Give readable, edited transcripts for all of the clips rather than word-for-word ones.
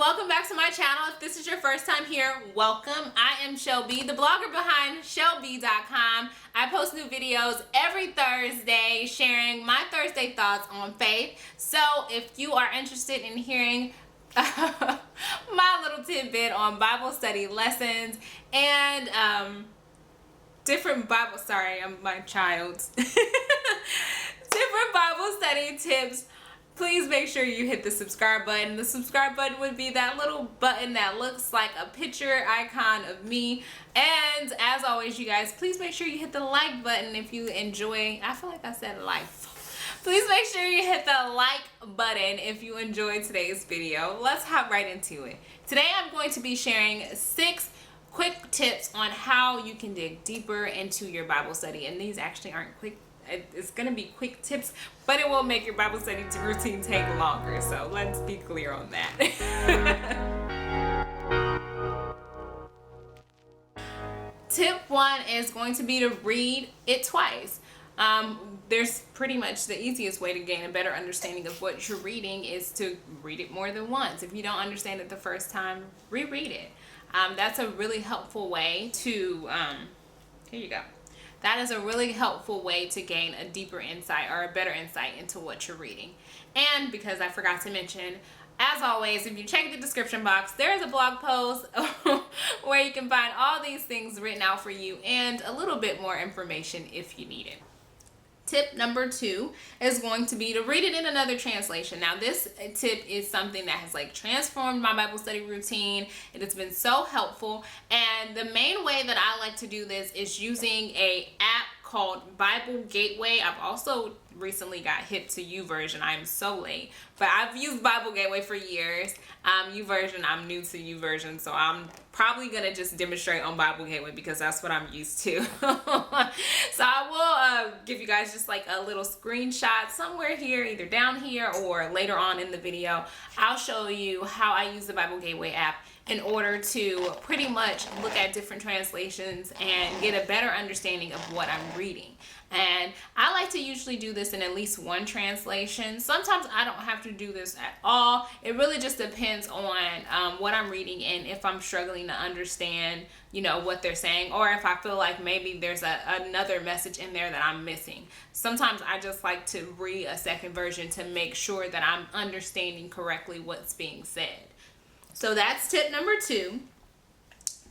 welcome back to my channel. If this is your first time here, welcome. I am Chellbee, the blogger behind Chellbee.com. I post new videos every Thursday sharing my Thursday thoughts on faith. So if you are interested in hearing my little tidbit on Bible study lessons and different Bible, sorry, I'm my child's different Bible study tips, please make sure you hit the subscribe button. The subscribe button would be that little button that looks like a picture icon of me. And as always, you guys, please make sure you hit the like button if you enjoy. I feel like I said life. Please make sure you hit the like button if you enjoyed today's video. Let's hop right into it. Today I'm going to be sharing 6 quick tips on how you can dig deeper into your Bible study. And these actually aren't quick. It's going to be quick tips, but it will make your Bible study routine take longer. So let's be clear on that. Tip 1 is going to be to read it twice. There's pretty much the easiest way to gain a better understanding of what you're reading is to read it more than once. If you don't understand it the first time, reread it. That's a really helpful way to, here you go. That is a really helpful way to gain a deeper insight or a better insight into what you're reading. And because I forgot to mention, as always, if you check the description box, there is a blog post where you can find all these things written out for you and a little bit more information if you need it. Tip number 2 is going to be to read it in another translation. Now, this tip is something that has transformed my Bible study routine. It has been so helpful. And the main way that I like to do this is using a app called Bible Gateway. I've also recently got hip to YouVersion. I'm so late, but I've used Bible Gateway for years. YouVersion, I'm new to YouVersion, so I'm probably gonna just demonstrate on Bible Gateway because that's what I'm used to. So I will give you guys just like a little screenshot somewhere here, either down here or later on in the video. I'll show you how I use the Bible Gateway app in order to pretty much look at different translations and get a better understanding of what I'm reading. And I like to usually do this in at least one translation. Sometimes I don't have to do this at all. It really just depends on what I'm reading and if I'm struggling to understand, what they're saying, or if I feel like maybe there's another message in there that I'm missing. Sometimes I just like to read a second version to make sure that I'm understanding correctly what's being said. So that's tip number 2.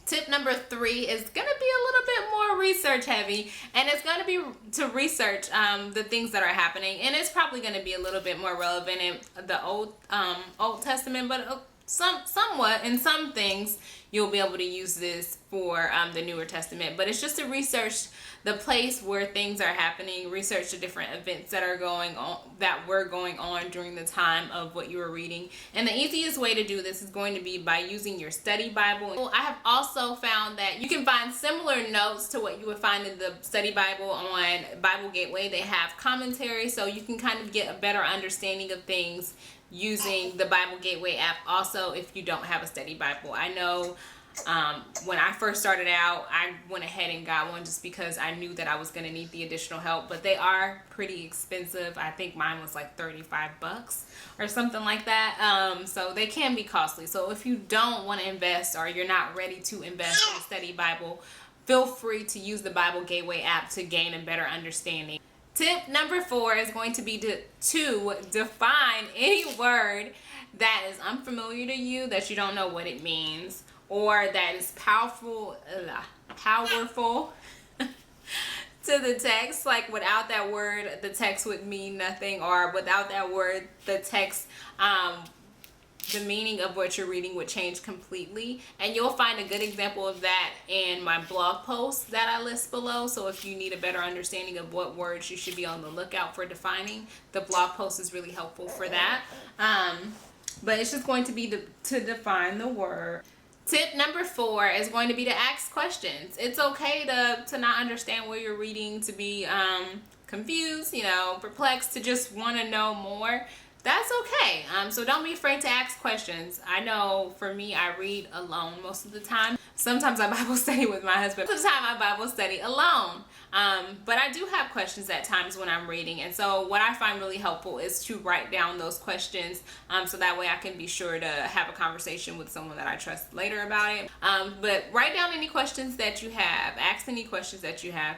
Tip number 3 is going to be a little bit more research heavy, and it's going to be to research the things that are happening, and it's probably going to be a little bit more relevant in the Old Testament, but somewhat in some things you'll be able to use this for the Newer Testament. But it's just to research the place where things are happening, research the different events that are going on, that were going on during the time of what you were reading. And the easiest way to do this is going to be by using your study Bible. I have also found that you can find similar notes to what you would find in the study Bible on Bible Gateway. They have commentary, so you can kind of get a better understanding of things using the Bible Gateway app. Also, if you don't have a study Bible, I know when I first started out, I went ahead and got one just because I knew that I was going to need the additional help, but they are pretty expensive. I think mine was like $35 or something like that. So they can be costly. So if you don't want to invest or you're not ready to invest in a study Bible, feel free to use the Bible Gateway app to gain a better understanding. Tip number 4 is going to be to define any word that is unfamiliar to you, that you don't know what it means, or that is powerful to the text. Like without that word, the text would mean nothing, or without that word, the text, the meaning of what you're reading would change completely. And you'll find a good example of that in my blog post that I list below. So if you need a better understanding of what words you should be on the lookout for defining, the blog post is really helpful for that. But it's just going to be to define the word. Tip number 4 is going to be to ask questions. It's okay to not understand what you're reading, to be confused, perplexed, to just want to know more. That's okay. So don't be afraid to ask questions. I know for me, I read alone most of the time, Sometimes I Bible study with my husband. Sometimes I Bible study alone. But I do have questions at times when I'm reading. And so what I find really helpful is to write down those questions, so that way I can be sure to have a conversation with someone that I trust later about it. But write down any questions that you have. Ask any questions that you have.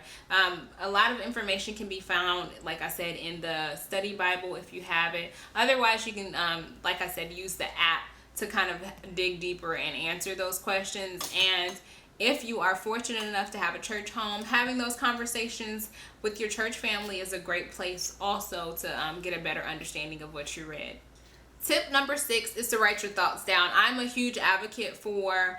A lot of information can be found, like I said, in the study Bible if you have it. Otherwise, you can, like I said, use the app to kind of dig deeper and answer those questions. And if you are fortunate enough to have a church home, having those conversations with your church family is a great place also to get a better understanding of what you read. Tip number 6 is to write your thoughts down. I'm a huge advocate for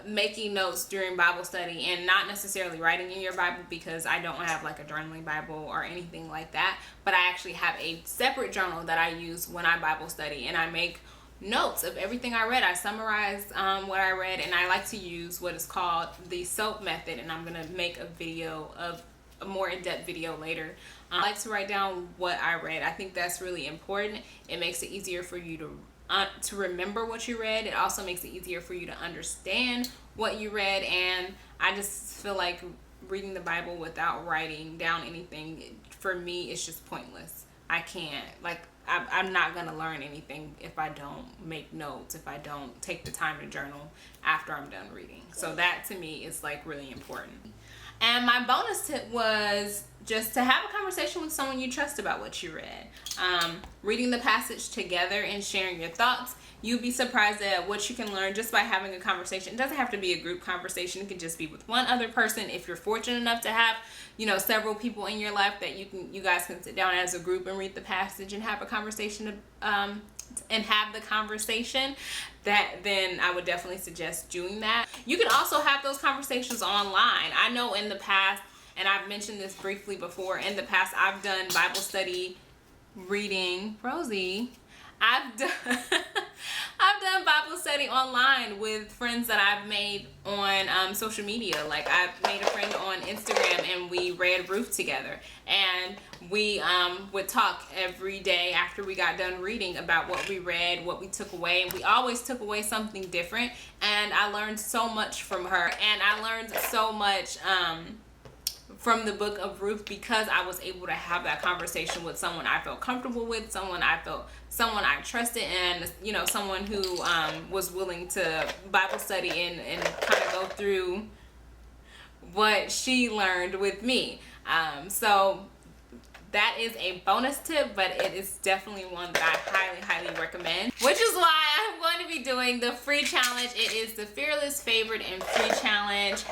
making notes during Bible study, and not necessarily writing in your Bible, because I don't have like a journaling Bible or anything like that, but I actually have a separate journal that I use when I Bible study, and I make notes of everything I read. I summarize what I read, and I like to use what is called the SOAP method, and I'm gonna make a more in-depth video later. I like to write down what I read. I think that's really important. It makes it easier for you to remember what you read. It also makes it easier for you to understand what you read, and I just feel like reading the Bible without writing down anything, for me, it's just pointless. I can't, I'm not going to learn anything if I don't make notes, if I don't take the time to journal after I'm done reading. So that to me is like really important. And my bonus tip was just to have a conversation with someone you trust about what you read. Reading the passage together and sharing your thoughts. You'd be surprised at what you can learn just by having a conversation. It doesn't have to be a group conversation. It can just be with one other person. If you're fortunate enough to have, several people in your life that you guys can sit down as a group and read the passage and have a conversation, then I would definitely suggest doing that. You can also have those conversations online. I know in the past, and I've mentioned this briefly before, in the past I've done Bible study reading. Rosie, I've done Bible study online with friends that I've made on social media. Like, I've made a friend on Instagram, and we read Ruth together, and we would talk every day after we got done reading about what we read, what we took away, and we always took away something different. And I learned so much from her, and I learned so much from the book of Ruth, because I was able to have that conversation with someone I felt comfortable with, someone I trusted, and someone who was willing to Bible study and kind of go through what she learned with me. So that is a bonus tip, but it is definitely one that I highly recommend, which is why I'm going to be doing the free challenge. It is the Fearless Favorite and Free Challenge,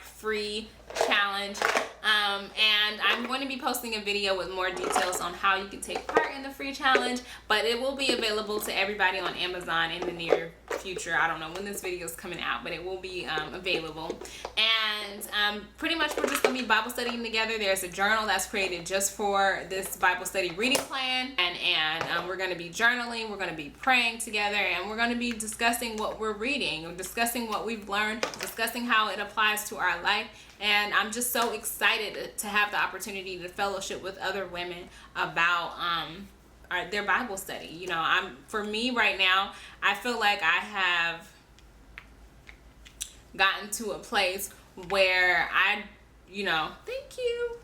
#free challenge, and I'm going to be posting a video with more details on how you can take part in the free challenge, but it will be available to everybody on Amazon in the near future. I don't know when this video is coming out, but it will be available. And pretty much we're just going to be Bible studying together. There's a journal that's created just for this Bible study reading plan, and we're going to be journaling, we're going to be praying together, and we're going to be discussing what we're reading, discussing what we've learned, discussing how it applies to our life. And I'm just so excited to have the opportunity to fellowship with other women about their Bible study. For me right now, I feel like I have gotten to a place where thank you.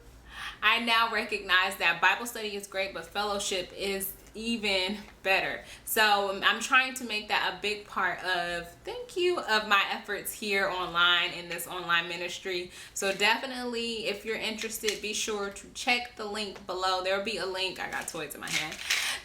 I now recognize that Bible study is great, but fellowship is even better. So I'm trying to make that a big part of my efforts here online in this online ministry. So definitely, if you're interested, be sure to check the link below. There will be a link. I got toys in my hand.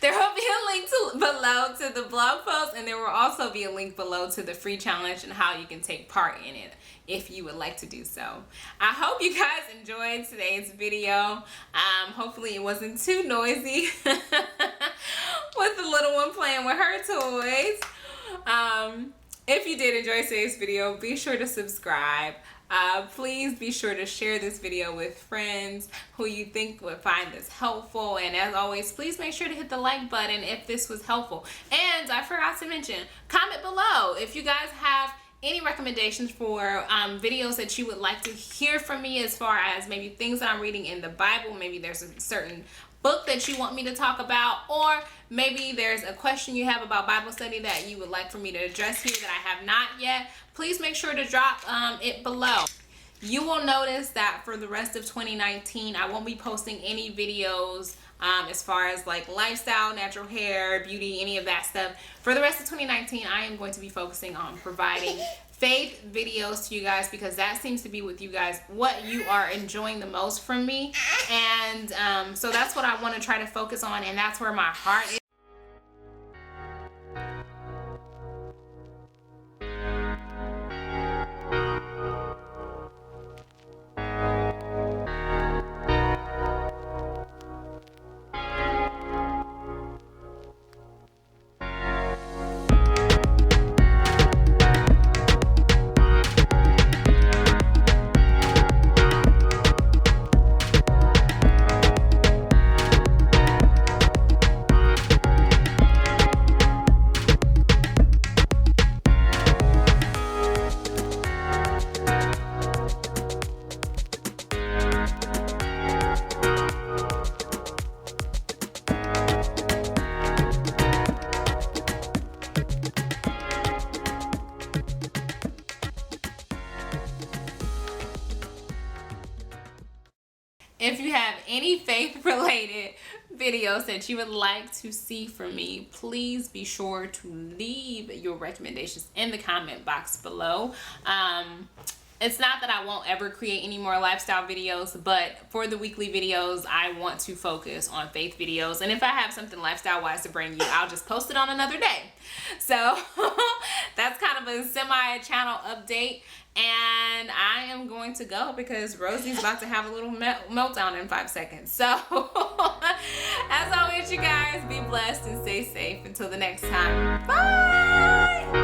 There will be a link below to the blog post, and there will also be a link below to the free challenge and how you can take part in it if you would like to do so. I hope you guys enjoyed today's video. Hopefully it wasn't too noisy with the little one playing with her toys. If you did enjoy today's video, be sure to subscribe. Please be sure to share this video with friends who you think would find this helpful. And as always, please make sure to hit the like button if this was helpful. And I forgot to mention, comment below if you guys have any recommendations for videos that you would like to hear from me, as far as maybe things that I'm reading in the Bible. Maybe there's a certain book that you want me to talk about, or maybe there's a question you have about Bible study that you would like for me to address here that I have not yet, please make sure to drop it below. You will notice that for the rest of 2019, I won't be posting any videos as far as like lifestyle, natural hair, beauty, any of that stuff. For the rest of 2019, I am going to be focusing on providing faith videos to you guys, because that seems to be with you guys what you are enjoying the most from me. And so that's what I want to try to focus on, and that's where my heart is. If you have any faith related videos that you would like to see from me, please be sure to leave your recommendations in the comment box below. It's not that I won't ever create any more lifestyle videos, but for the weekly videos, I want to focus on faith videos. And if I have something lifestyle wise to bring you, I'll just post it on another day. So that's kind of a semi-channel update. And I am going to go because Rosie's about to have a little meltdown in 5 seconds. So as always, you guys, be blessed and stay safe until the next time. Bye!